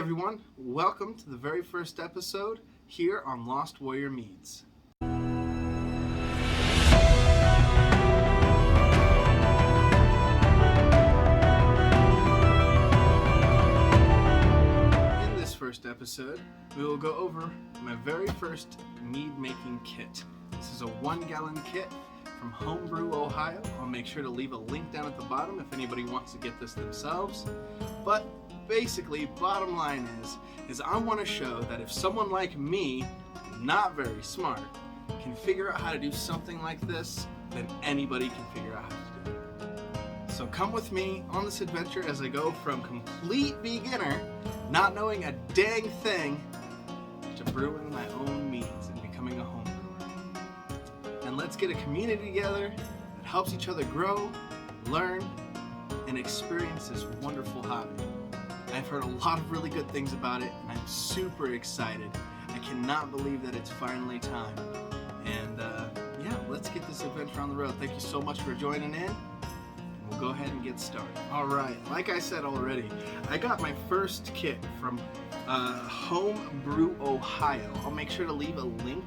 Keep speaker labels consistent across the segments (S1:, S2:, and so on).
S1: everyone, welcome to the very first episode here on Lost Warrior Meads. In this first episode, we will go over my very first mead making kit. This is a 1-gallon kit from Homebrew Ohio. I'll make sure to leave a link down at the bottom if anybody wants to get this themselves. But basically, bottom line is I want to show that if someone like me, not very smart, can figure out how to do something like this, then anybody can figure out how to do it. So come with me on this adventure as I go from complete beginner, not knowing a dang thing, to brewing my own meads and becoming a home brewer. And let's get a community together that helps each other grow, learn, and experience this wonderful hobby. I've heard a lot of really good things about it, and I'm super excited. I cannot believe that it's finally time. And yeah, let's get this adventure on the road. Thank you so much for joining in. We'll go ahead and get started. All right, like I said already, I got my first kit from Homebrew Ohio. I'll make sure to leave a link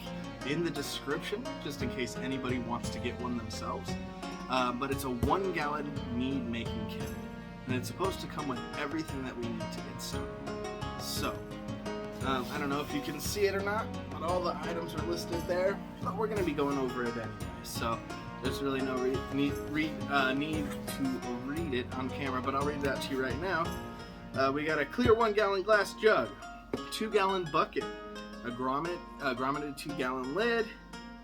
S1: in the description just in case anybody wants to get one themselves. But it's a 1-gallon mead making kit. And it's supposed to come with everything that we need to get started. So, I don't know if you can see it or not, but all the items are listed there. But we're going to be going over it anyway, so there's really no need to read it on camera, but I'll read it out to you right now. We got a clear 1-gallon glass jug, a 2-gallon bucket, a grommeted 2-gallon lid,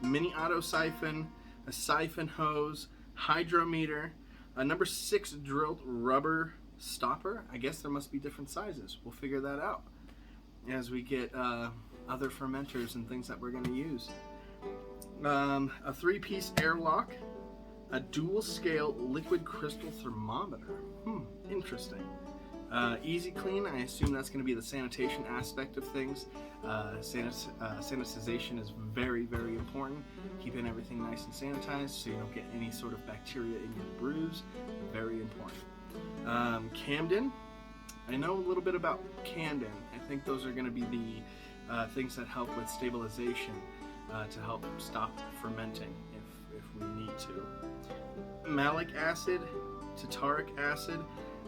S1: mini auto siphon, a siphon hose, hydrometer, a number 6 drilled rubber stopper. I guess there must be different sizes. We'll figure that out as we get other fermenters and things that we're going to use. A 3-piece airlock, a dual scale liquid crystal thermometer. Interesting. Easy clean. I assume that's going to be the sanitation aspect of things. Sanitization is very, very important. Keeping everything nice and sanitized so you don't get any sort of bacteria in your brews. Very important. Camden. I know a little bit about Camden. I think those are going to be the things that help with stabilization to help stop fermenting if we need to. Malic acid, tartaric acid.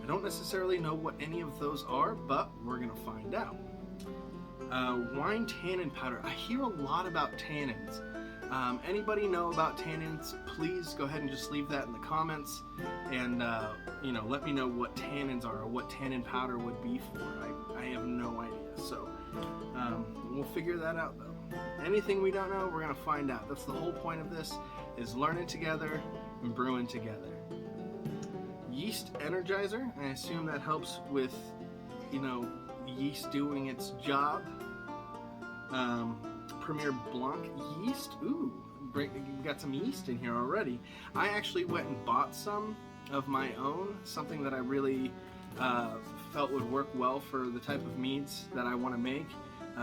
S1: I don't necessarily know what any of those are, but we're going to find out. Wine tannin powder. I hear a lot about tannins. Anybody know about tannins? Please go ahead and just leave that in the comments, and let me know what tannins are or what tannin powder would be for. I have no idea. So we'll figure that out though. Anything we don't know, we're going to find out. That's the whole point of this, is learning together and brewing together. Yeast Energizer. I assume that helps with, yeast doing its job. Premier Blanc yeast. Ooh, we got some yeast in here already. I actually went and bought some of my own, something that I really felt would work well for the type of meads that I want to make,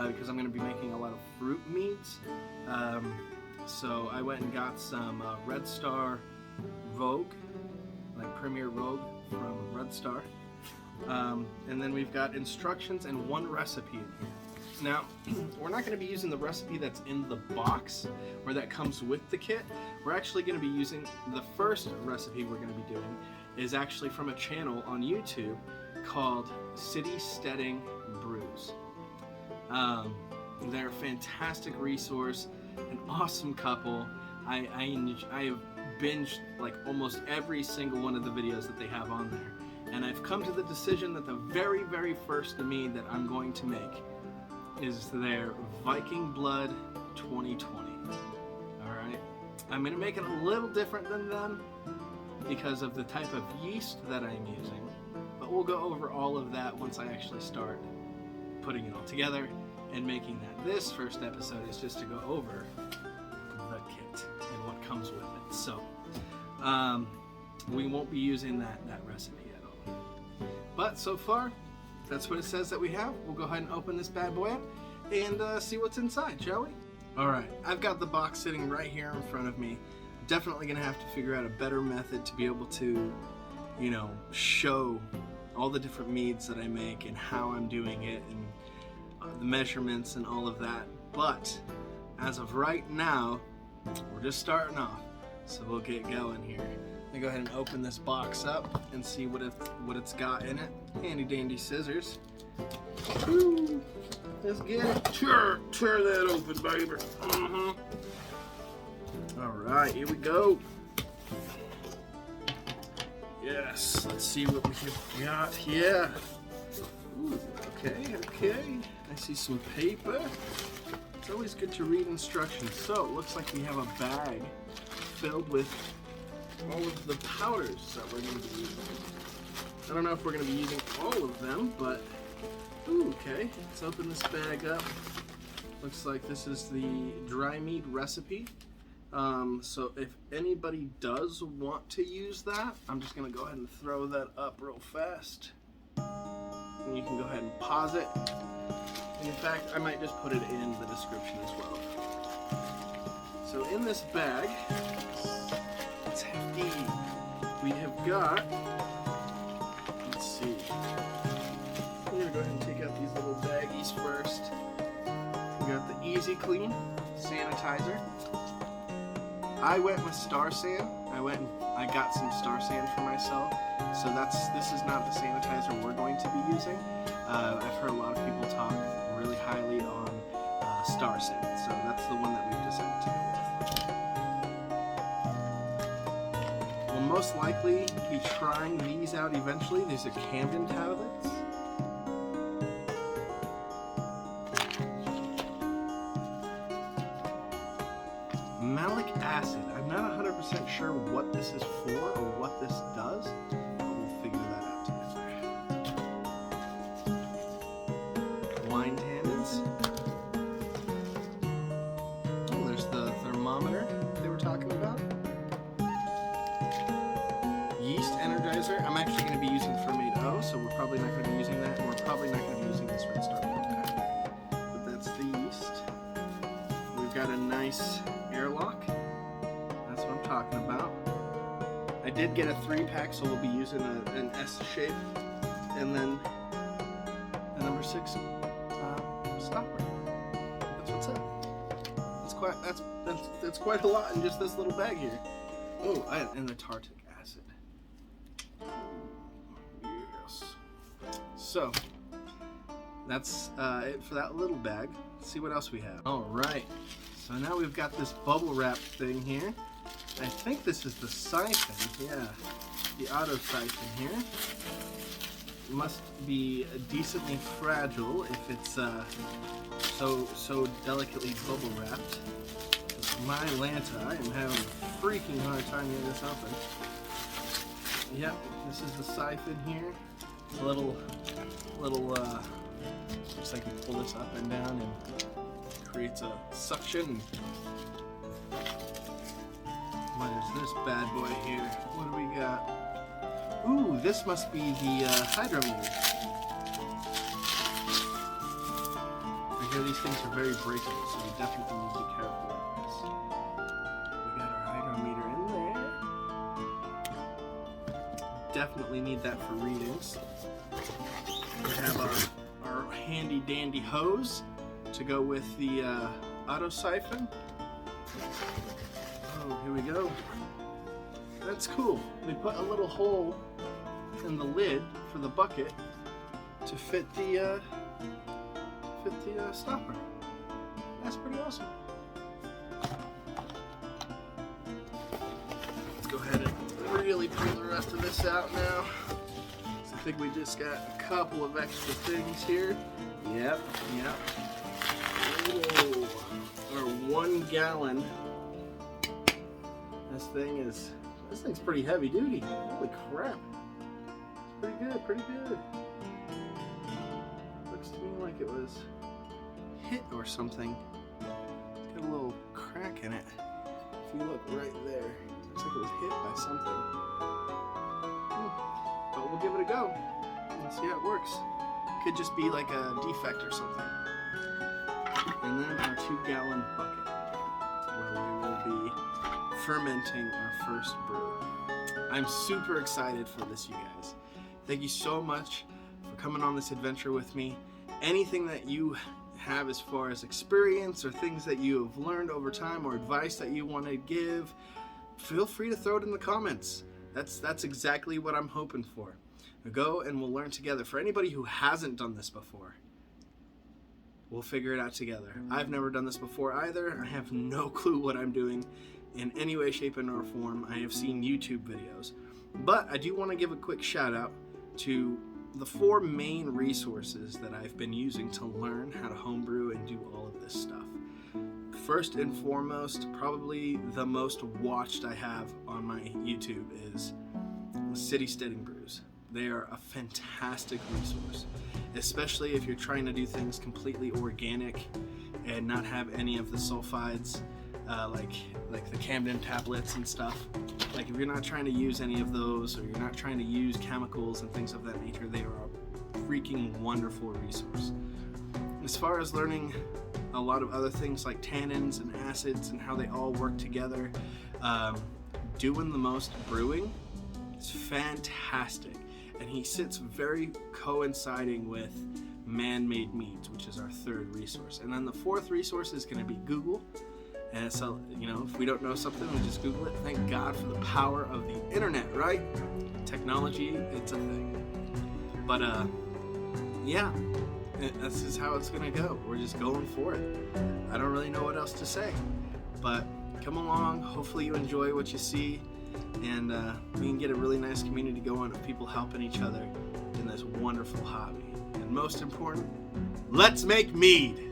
S1: because I'm going to be making a lot of fruit meads. So I went and got some Red Star Vogue, like Premier Vogue from Red Star. And then we've got instructions and 1 recipe in here. Now, we're not going to be using the recipe that's in the box or that comes with the kit. We're actually going to be using the first recipe we're going to be doing is actually from a channel on YouTube called City Steading Brews. They're a fantastic resource, an awesome couple. I have binged like almost every single one of the videos that they have on there. And I've come to the decision that the very, very first mead that I'm going to make is their Viking Blood 2020. Alright? I'm going to make it a little different than them because of the type of yeast that I'm using. But we'll go over all of that once I actually start putting it all together and making that. This first episode is just to go over the kit and what comes with it. So, we won't be using that recipe at all. But so far, that's what it says that we have. We'll go ahead and open this bad boy up and see what's inside, shall we? Alright, I've got the box sitting right here in front of me. Definitely going to have to figure out a better method to be able to, show all the different meads that I make and how I'm doing it and the measurements and all of that. But as of right now, we're just starting off, so we'll get going here. Let me go ahead and open this box up and see what it's got in it. Handy dandy scissors. Woo. Let's get it. Tear that open, baby. All right, here we go. Yes, let's see what we have got here. Ooh, okay. I see some paper. It's always good to read instructions. So it looks like we have a bag filled with all of the powders that we're going to be using. I don't know if we're going to be using all of them, but ooh, okay. Let's open this bag up. Looks like this is the dry mead recipe. So if anybody does want to use that, I'm just going to go ahead and throw that up real fast. And you can go ahead and pause it. And in fact, I might just put it in the description as well. So in this bag, it's hefty. We have got, let's see. I'm going to go ahead and take out these little baggies first. We got the Easy Clean Sanitizer. I went with Star San. I got some Star San for myself. So this is not the sanitizer we're going to be using. I've heard a lot of people talk really highly on Star San, so that's the one that we've decided to go with. We'll most likely be trying these out eventually. These are Camden tablets. Malic acid. I'm not 100% sure what this is for or what this does, but we'll figure that out together. Wine tannins. Oh, there's the thermometer they were talking about. Yeast Energizer. I'm actually going to be using Ferment O, so we're probably not going to be using that, and we're probably not going to be using this Red Star Pack. But that's the yeast. We've got a nice Airlock. That's what I'm talking about. I did get a 3-pack, so we'll be using an S shape, and then the number 6 stopper. That's what's up. That's quite a lot in just this little bag here. Oh, and the tartic acid. Yes. So that's it for that little bag. Let's see what else we have. All right. So now we've got this bubble wrap thing here. I think this is the siphon, yeah, the auto siphon here. It must be decently fragile if it's so delicately bubble wrapped. My Lanta, I am having a freaking hard time getting this open. Yep, this is the siphon here. It's a little, looks like you pull this up and down and creates a suction. What is this bad boy here? What do we got? Ooh, this must be the Hydrometer. I hear these things are very breakable, so we definitely need to be careful with this. We got our Hydrometer in there. Definitely need that for readings. We have our handy dandy hose to go with the auto siphon. Oh, here we go. That's cool. We put a little hole in the lid for the bucket to fit the stopper. That's pretty awesome. Let's go ahead and really pull the rest of this out now. I think we just got a couple of extra things here. Yep. Whoa. Our 1 gallon. This thing's pretty heavy duty. Holy crap. It's pretty good. Looks to me like it was hit or something. It's got a little crack in it. If you look right there, looks like it was hit by something. But we'll give it a go and see how it works. Could just be like a defect or something. And then our 2-gallon bucket, where we will be fermenting our first brew. I'm super excited for this, you guys. Thank you so much for coming on this adventure with me. Anything that you have as far as experience or things that you have learned over time or advice that you want to give, feel free to throw it in the comments. That's exactly what I'm hoping for. Go and we'll learn together. For anybody who hasn't done this before, we'll figure it out together. I've never done this before either. I have no clue what I'm doing in any way, shape, or form. I have seen YouTube videos. But I do want to give a quick shout out to the 4 main resources that I've been using to learn how to homebrew and do all of this stuff. First and foremost, probably the most watched I have on my YouTube is City Steading Brews. They are a fantastic resource, especially if you're trying to do things completely organic and not have any of the sulfides, like the Camden tablets and stuff. Like if you're not trying to use any of those, or you're not trying to use chemicals and things of that nature, they are a freaking wonderful resource. As far as learning a lot of other things like tannins and acids and how they all work together, doing the most brewing is fantastic, and he sits very coinciding with man-made meads, which is our 3rd resource. And then the 4th resource is going to be Google. And so, if we don't know something, we just Google it. Thank God for the power of the internet, right? Technology, it's a thing. But yeah, this is how it's gonna go. We're just going for it. I don't really know what else to say, but come along. Hopefully you enjoy what you see, and we can get a really nice community going of people helping each other in this wonderful hobby. And most important, let's make mead.